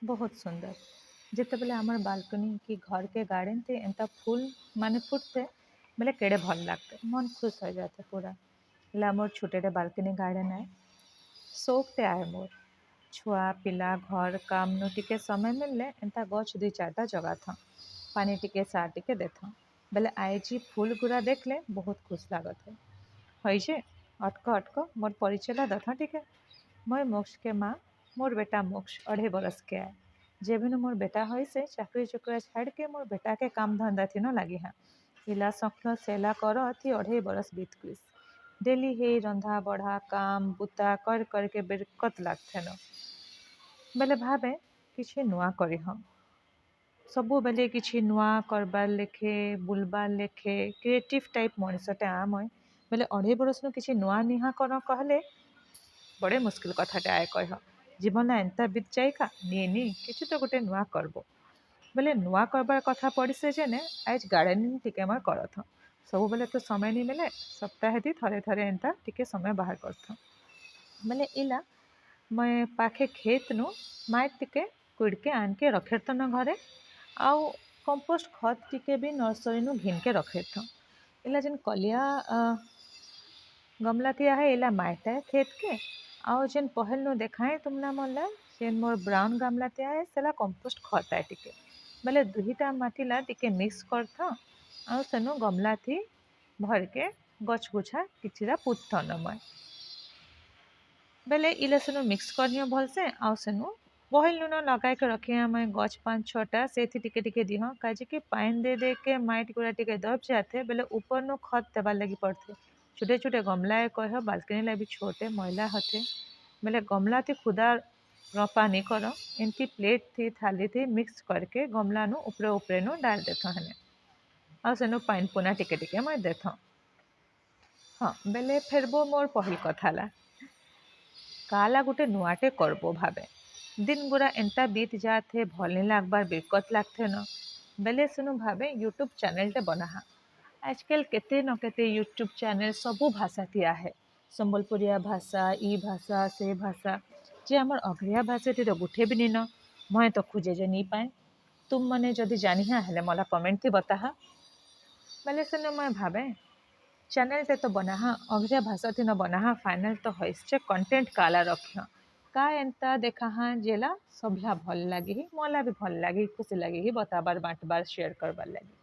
बहुत सुंदर। जिते बेले आमर बालकनी कि घर के गार्डन थे एंता फूल माने फुटते बेले केड़े भल लगते, मन खुश हो जाते पूरा। ला मोर छोटे बालकनी गार्डन है, शौकटे आए मोर। छुआ पिला घर काम नु टिके समय मिलले एंता गछ दुई चारटा जगा था, पानी टिके सार टिके देथा बेले आईजी फूल गुरा देखले बहुत खुश लागत है। हई जे अटक अटक मोर परिचय दथा टिके। मैं मोक्ष के माँ, मोर बेटा मोक्ष 2.5 बरस के आए। जेबिन मोर बेटा होई से चाकरी चुकरा छाड़ के मोर बेटा के काम धंधा थी न लगी हाँ। इला सखल सेला कर थी 2.5 बरस बीत गई। डेली हे रंधा बढ़ा काम बुता कर के बेरकत लागथे न बेले भावे किछि नुआ करी हम। सबु बेले किछि नुआ करबार लेखे बुलबार लेखे क्रिएटिव टाइप मनिषटे आम बेले 2.5 बरस नु किछि नुआ निहा कर कहले बड़े मुस्किल कथाटे आए कह। जीवन एंता बीत जाए का नी किसी तो गोटे नुआ करबो बेले नुआ करबार कथा पड़ी से जेने आज गार्डनिंग टिके मैं करथ। सब बेले तो समय नहीं मिले, सप्ताह दी थरे थरे एंता टिके समय बाहर करथ। बेले इला मैं पाखे खेत नु माइट टिके कुड़ के आन के रखे तो न घरे आउ कंपोस्ट खत टिके भी नर्सरी नु घिन के रखे था। इला जेन कलिया गमला थिया है इला माइट है खेत के आउ जेन पहल नु देखाए तुमना मोला जेन मोर ब्राउन गमला थिया है सेला कंपोस्ट खत है टिके बेले दुहीटा माटीला टिके मिक्स करथ आउ सेनु गमला थी भर के गछ गुछा किछिरा पुत्थ नमय बेले इला सेनु मिक्स करियो भल से आउ सेनु बहिल नुन लगाए के रखिए मैं गछ 5-6टा से टिके टिके दिह काजे कि पाइन दे दे के माइट गुड़ा टिके दब जाते बेले ऊपर नु खत देवार लगी पड़ते। छोटे छोटे गमला कह बाल्कनी ला भी छोटे मैला हथे बेले गमला थी खुदा रपा नहीं कर एमती प्लेट थी थाली थी मिक्स करके गमला नु ऊपरे ऊपरे नु डाल देथ हने आ सेनु पाइन पुना टिके टिके मैं देथ। हाँ बेले फेरबो मोर पहल कथा ला काला गुटे नुआटे करबो भावे दिन गुरा एंता बीत जाते भल नहीं लागबार बेकत लागथे न बेले सुनु भावे यूट्यूब चैनल टे बनाहा। आजकल केते न केते यूट्यूब चैनल सबू भाषा थिया है संबलपुरिया भाषा ई भाषा से भाषा जे हमर अग्रिया भाषा ती तो गुठे भी नहीं न मैं तो खोजे जे नहीं पाए तुम मने जदि जानिहा हेले मला कमेंट थी बताहा बेले सुनु मैं भावे चैनल टे तो बनाहा अग्रिया भाषा थी न बनाहा फाइनल तो होइसे कंटेंट काला रखियो का एंता देखा हाँ जेला सभ्या भल लगी मला भी भल लगी खुशी लगी बताबार बांटबार शेयर करबार लगी।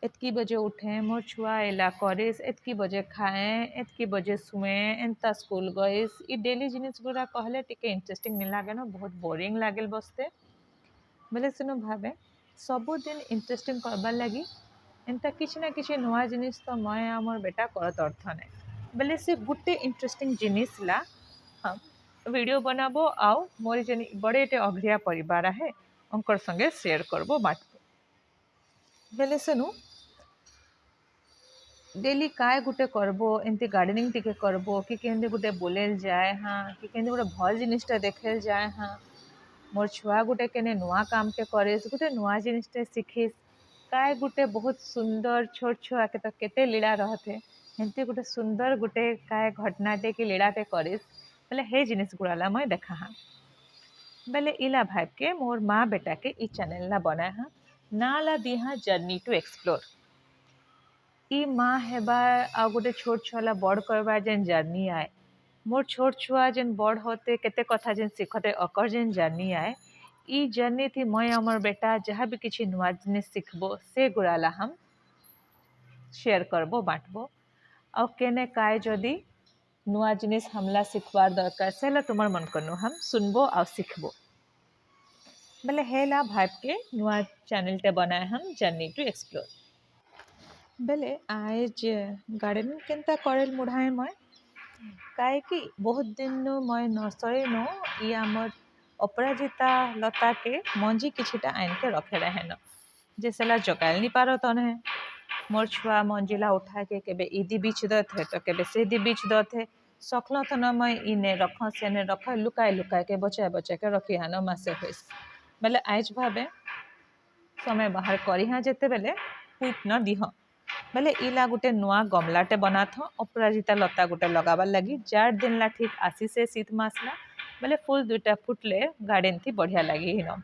एतकी बजे उठे मोर छुआ एला करिस एतकी बजे खाए एतकी बजे सुए एंता स्कूल गईस ई डेली जिनिस गुड़ा कहले टिके इंटरेस्टिंग नहीं लागे न बहुत बोरिंग लागेल बसते बेले सुनो भावे सबु दिन इंटरेस्टिंग करबार लगी एंता किछि ना किछि नुआ जिनिस तो मैं आमर बेटा करत अर्थ नहीं बेले से गुटे इंटरेस्टिंग जिनिस ला हम वीडियो बनाबो आउ मोर जेन बड़ेटे अग्रिया परिवार है उनकर संगे शेयर करबो बांटबो बेले सेनु डेली काय गुटे करबो एमती गार्डनिंग टिके करबो कि केंदे गुटे बोलेल जाए हाँ कि केंदे गुटे भल जिनिसटा देखेल जाए हाँ मोर छुआ गुटे केने नुआ काम के करेस गुटे नुआ जिनिसटे शिखिस काय गुटे बहुत सुंदर छोट छुआ के तो केते लीला रहते एमती गुटे सुंदर गुटे काय घटनाटे कि लीलाटे करिस बेले हे जिनिस गुड़ाला मैं देखा हाँ बेले इला भाव के मोर माँ बेटा के ई चैनल ला बनाए हाँ ना ला दी हाँ जर्नी टू एक्सप्लोर ई माँ हेबार आ गोटे छोट छुआ बड़ करबार जेन जर्नी आए मोर छोट छुआ जेन बड़ होते केते कथा जेन शिखते अकर जेन जर्नी आए ई जर्नी थी मैं अमर बेटा जहाँ भी किसी नुआ जिनिस शिखबो से गुड़ाला हम शेयर करबो बांटबो आ केने काय जदि नुआ जिनिस हमला शिखबार दरकार सेला तुमार मन करनु हम सुनबो आ शिखबो बेले हेला भाव के नुआ चैनल टे बनाए हम जर्नी टू एक्सप्लोर बेले आज गार्डनिंग केनता करेल मुढ़ाए मैं काहे कि बहुत दिन नु मैं नर्सरी नो ये आमर अपराजिता लता के मंजी किछिटा आन के रखे रहे न जे सेला जगाल नहीं पारो तन है मोर छुआ मंजिला उठा के केबे इदी बीच दथे तो केबे से दी बीच दथे सकल तो न मैं इने रख सेने रख लुकाए लुकाए के बचाए के रखी हाँ न मासे होइस बेले आज भावे समय बाहर करी हाँ जेते बेले पुत न दिह बेले इला गुटे नुआ गमलाटे बनाथ अपराजिता लता गुटे लगाबार लगी 4 दिन ला ठीक आसी से शीत मासला बोले फुल 2टा फुटले गार्डन थी बढ़िया लगी हिन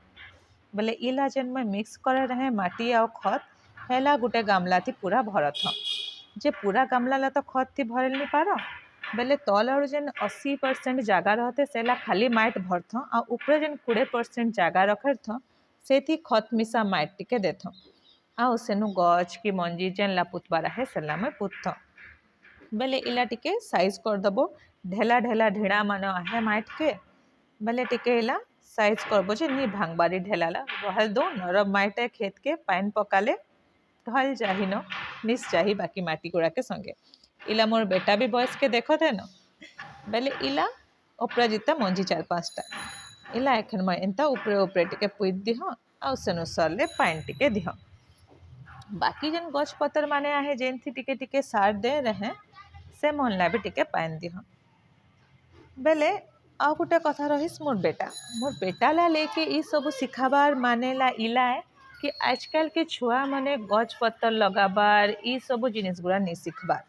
बोले इला जेन मैं मिक्स करे रहे माटी आ खत हेला गोटे गामला थी पूरा भरत जे पूरा गामला ला तो खत थी भरल नहीं पार बेले तल आड़ जेन 80% जगह रहते सेला खाली माइट भरथ आ ऊपर जेन 20% जगह रखथ से थी खत मिसा माइट टिके देथ आउ सेनु गच कि मंजी जेन ला पुतबार है सेला मैं पुतथ बेले इला टिके साइज करदेबो ढेला ढेला ढेड़ा मान आहे माइट के बेले टिके इला साइज करबो जे नी भांगबारी ढेलाला रहल दो नरम माइटे खेत के पाइन पकाले ढल जाही न मिस जाही बाकी माटी गुड़ा के संगे इला मोर बेटा भी बयस के देखो थे न बेले इला अपराजिता मंजी 4-5टा इला एखन मैं एंता ऊपरे ऊपरे टिके पुइत दिह आउ सेनु सरले पाइन टिके दिह बाकी जेन गछ पतर माने आहे जेन थी टिके टिके सार दे रहे से मनला भी टिके पाइन दिह बेले आ गोटे कथा रहीस मोर बेटा ला लेके ई सब सिखाबार मानेला इला है कि आजकल के छुआ माने गछ पत्तर लगाबार ई सब जिनिस गुड़ा नहीं सिखबार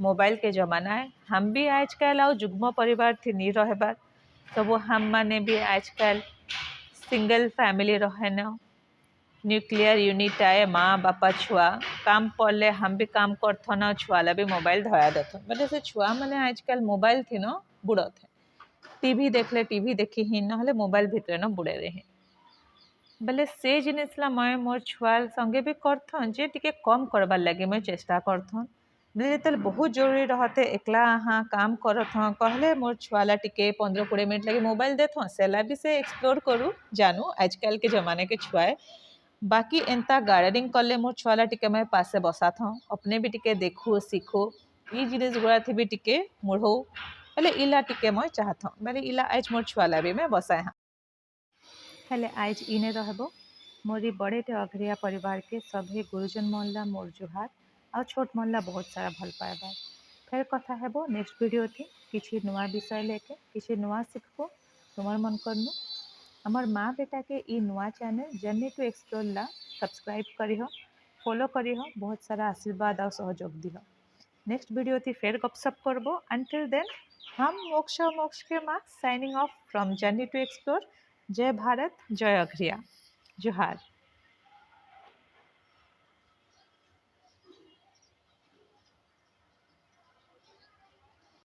मोबाइल के जमाना है हम भी आजकल आउ जुग्म परिवार थी नहीं रहबार सब हम माने भी आजकल सिंगल फैमिली रहन न्यूक्लियर यूनिट आए माँ बापा छुआ काम पड़ले हम भी काम करथन छुआला भी मोबाइल धरा देथन मतलब से छुआ माने आजकल मोबाइल थी न बुड़त है टीवी देखले टीवी देखी ही ना मोबाइल भितर न बुड़े रहे बेले से जिनिसला मैं मोर छुआ संगे भी करथन जे टिके कम करबार लगे मैं चेष्टा करथन बेले तेल बहुत जरूरी रहते एकला हाँ काम करथ कहले मोर छुआला टिके 15-20 मिनट लगे मोबाइल देथ सेला भी से एक्सप्लोर करू जानू आजकल के जमाने के छुआए बाकी एंता गार्डनिंग कले मोर छुआला टिके मैं पासे बसा था अपने भी टिके देखू सीखू ये जिनिस गुड़ा थी भी टिके मुढ़ो बेले इला टिके मैं चाहत बेले इला आज मोर छुआला भी मैं बसाए हाँ हेले आज इने रहबो मोरी बड़ेटे अघरिया परिवार के सभी गुरुजन मनला मोर जुहार आ छोट मनला बहुत सारा भल पाएबार फेर कथा हेबो नेक्स्ट वीडियो थी किछि नुआ विषय लेके किछि नुआ सिखबो तुमर मन करनु हमर माँ बेटा के ई नुआ चैनल जर्नी टू एक्सप्लोर ला सब्सक्राइब करिह फॉलो करिह बहुत सारा आशीर्वाद और सहयोग दिह नेक्स्ट वीडियो थी फेर गपशप करबो अंटिल देन हम मोक्ष के माँ signing off from journey to explore जय भारत जय अघरिया जोहार।